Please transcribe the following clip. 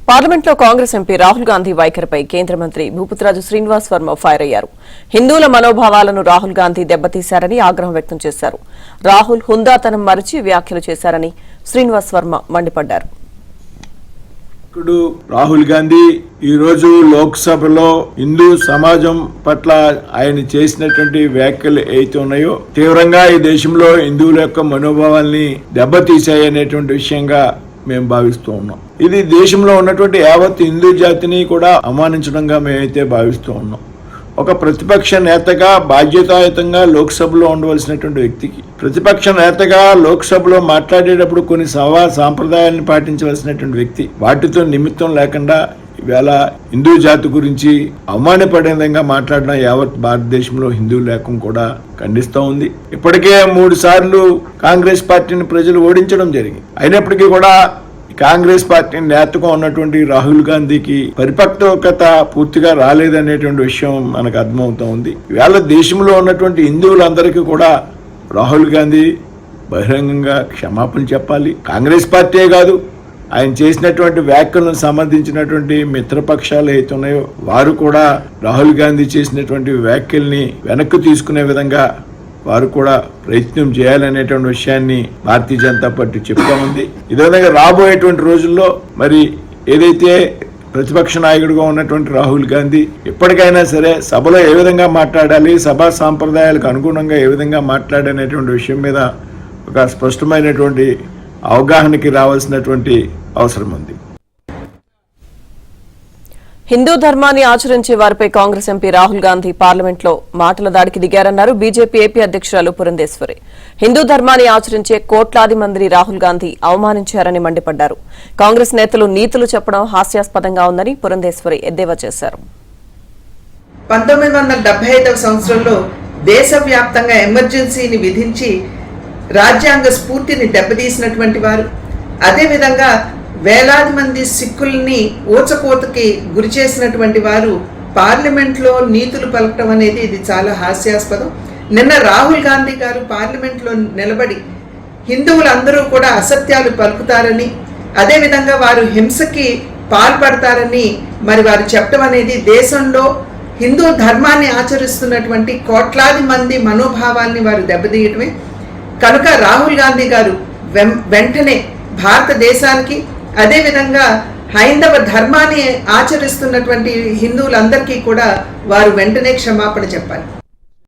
పార్లమెంట్లో కాంగ్రెస్ ఎంపీ రాహుల్ గాంధీ వైఖరిపై కేంద్ర మంత్రి భూపతిరాజు శ్రీనివాస్ వర్మ ఫైర్ అయ్యారు. హిందువుల మనోభావాలను రాహుల్ గాంధీ దెబ్బతీశారని ఆగ్రహం వ్యక్తం చేశారు. రాహుల్ హుందాతనం మరిచి వ్యాఖ్యలు చేశారని శ్రీనివాస్ వర్మ మండిపడ్డారు. రాహుల్ గాంధీ ఈ రోజు లోక్సభలో హిందూ సమాజం పట్ల ఆయన చేసినటువంటి వ్యాఖ్యలు ఏవైతే ఉన్నాయో తీవ్రంగా ఈ దేశంలో హిందువుల యొక్క మనోభావాల్ని దెబ్బతీశాయనేటువంటి విషయంగా మేము భావిస్తూ ఉన్నాం. ఇది దేశంలో ఉన్నటువంటి యావత్ హిందూ జాతిని కూడా అవమానించడంగా మేమైతే భావిస్తూ ఉన్నాం. ఒక ప్రతిపక్ష నేతగా బాధ్యతాయుతంగా లోక్సభలో ఉండవలసినటువంటి వ్యక్తికి ప్రతిపక్ష నేతగా లోక్సభలో మాట్లాడేటప్పుడు కొన్ని సాంప్రదాయాలను పాటించవలసినటువంటి వ్యక్తి వాటితో నిమిత్తం లేకుండా ఈవేళ హిందూ జాతి గురించి అవమానపడే విధంగా మాట్లాడడం యావత్ భారతదేశంలో హిందూ లేఖం కూడా ఖండిస్తూ ఉంది. ఇప్పటికే 3 సార్లు కాంగ్రెస్ పార్టీని ప్రజలు ఓడించడం జరిగింది. అయినప్పటికీ కూడా కాంగ్రెస్ పార్టీ నేతగా ఉన్నటువంటి రాహుల్ గాంధీకి పరిపక్వత పూర్తిగా రాలేదనేటువంటి విషయం మనకు అర్థమవుతా ఉంది. ఇవాళ దేశంలో ఉన్నటువంటి హిందువులందరికీ కూడా రాహుల్ గాంధీ బహిరంగంగా క్షమాపణ చెప్పాలి. కాంగ్రెస్ పార్టీ కాదు, ఆయన చేసినటువంటి వ్యాఖ్యలను సమర్థించినటువంటి మిత్రపక్షాలు ఏవైతే ఉన్నాయో వారు కూడా రాహుల్ గాంధీ చేసినటువంటి వ్యాఖ్యల్ని వెనక్కి తీసుకునే విధంగా వారు కూడా ప్రయత్నం చేయాలనేటువంటి విషయాన్ని భారతీయ జనతా పార్టీ చెప్తా ఉంది. ఇదే విధంగా రాబోయేటువంటి రోజుల్లో మరి ఏదైతే ప్రతిపక్ష నాయకుడిగా ఉన్నటువంటి రాహుల్ గాంధీ ఎప్పటికైనా సరే సభలో ఏ విధంగా మాట్లాడాలి, సభా సాంప్రదాయాలకు అనుగుణంగా ఏ విధంగా మాట్లాడనేటువంటి విషయం మీద ఒక స్పష్టమైనటువంటి అవగాహనకి రావాల్సినటువంటి అవసరం ఉంది. హిందూ ధర్మాన్ని ఆచరించే వారిపై కాంగ్రెస్ ఎంపీ రాహుల్ గాంధీ పార్లమెంట్లో మాటల దాడికి దిగారన్నారు బీజేపీ ఏపీ అధ్యక్షురాలు పురంధేశ్వరి. హిందూ ధర్మాన్ని ఆచరించే కోట్లాది మందిని రాహుల్ గాంధీ అవమానించారని మండిపడ్డారు. కాంగ్రెస్ నేతలు నీతులు చెప్పడం హాస్యాస్పదంగా ఉందని పురంధేశ్వరి ఎద్దేవా చేశారు. 1975వ సంవత్సరంలో దేశవ్యాప్తంగా ఎమర్జెన్సీని విధించి రాజ్యాంగ స్ఫూర్తిని దెబ్బతీసినటువంటి వారు, అదేవిధంగా వేలాది మంది సిక్కుల్ని ఊచకోతకి గురి చేసినటువంటి వారు పార్లమెంట్లో నీతులు పలకటం అనేది ఇది చాలా హాస్యాస్పదం. నిన్న రాహుల్ గాంధీ గారు పార్లమెంట్లో నిలబడి హిందువులందరూ కూడా అసత్యాలు పలుకుతారని, అదేవిధంగా వారు హింసకి పాల్పడతారని మరి వారు చెప్పడం అనేది దేశంలో హిందూ ధర్మాన్ని ఆచరిస్తున్నటువంటి కోట్లాది మంది మనోభావాల్ని వారు దెబ్బతీయటమే. కనుక రాహుల్ గాంధీ గారు వెంటనే భారతదేశానికి అదేవిధంగా హైందవ ధర్మాన్ని ఆచరిస్తున్నటువంటి హిందువులందరికీ కూడా వారు వెంటనే క్షమాపణ చెప్పాలి.